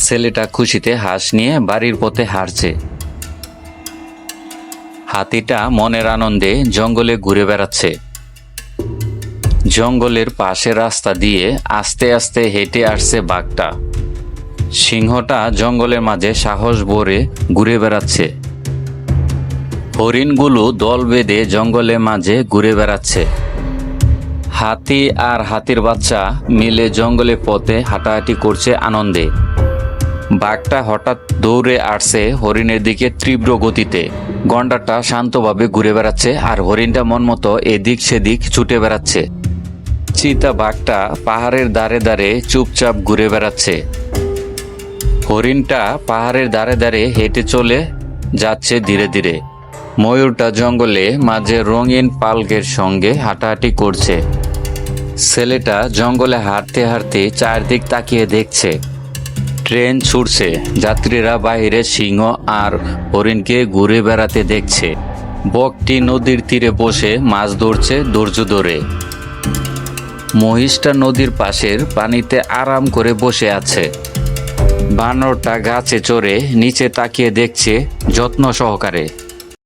ছেলেটা খুশিতে হাঁস নিয়ে বাড়ির পথে হাঁটছে। হাতিটা মনের আনন্দে জঙ্গলে ঘুরে বেড়াচ্ছে। জঙ্গলের পাশে রাস্তা দিয়ে আস্তে আস্তে হেঁটে আসছে বাঘটা। সিংহটা জঙ্গলের মাঝে সাহস ভরে ঘুরে বেড়াচ্ছে। হরিণগুলো দল বেঁধে জঙ্গলের মাঝে ঘুরে বেড়াচ্ছে। হাতি আর হাতির বাচ্চা মিলে জঙ্গলের পথে হাঁটাহাঁটি করছে আনন্দে। বাঘটা হঠাৎ দৌড়ে আসছে হরিণের দিকে তীব্র গতিতে। গন্ডারটা শান্তভাবে ঘুরে বেড়াচ্ছে আর হরিণটা মন মতো এদিক সেদিক ছুটে বেড়াচ্ছে। চিতা বাঘটা পাহাড়ের ধারে ধারে চুপচাপ ঘুরে বেড়াচ্ছে। হরিণটা পাহাড়ের ধারে ধারে হেঁটে চলে যাচ্ছে ধীরে ধীরে। ময়ূরটা জঙ্গলে মাঝে রঙিন পালকের সঙ্গে হাঁটাহাঁটি করছে। ছেলেটা জঙ্গলে হাঁটতে হাঁটতে চারদিক তাকিয়ে দেখছে। ট্রেন ছুটছে, যাত্রীরা বাইরে সিংহ আর হরিণকে ঘুরে বেড়াতে দেখছে। বকটি নদীর তীরে বসে মাছ ধরছে ধৈর্য ধরে। মহিষটা নদীর পাশের পানিতে আরাম করে বসে আছে। বানরটা গাছে চড়ে নিচে তাকিয়ে দেখছে যত্ন সহকারে।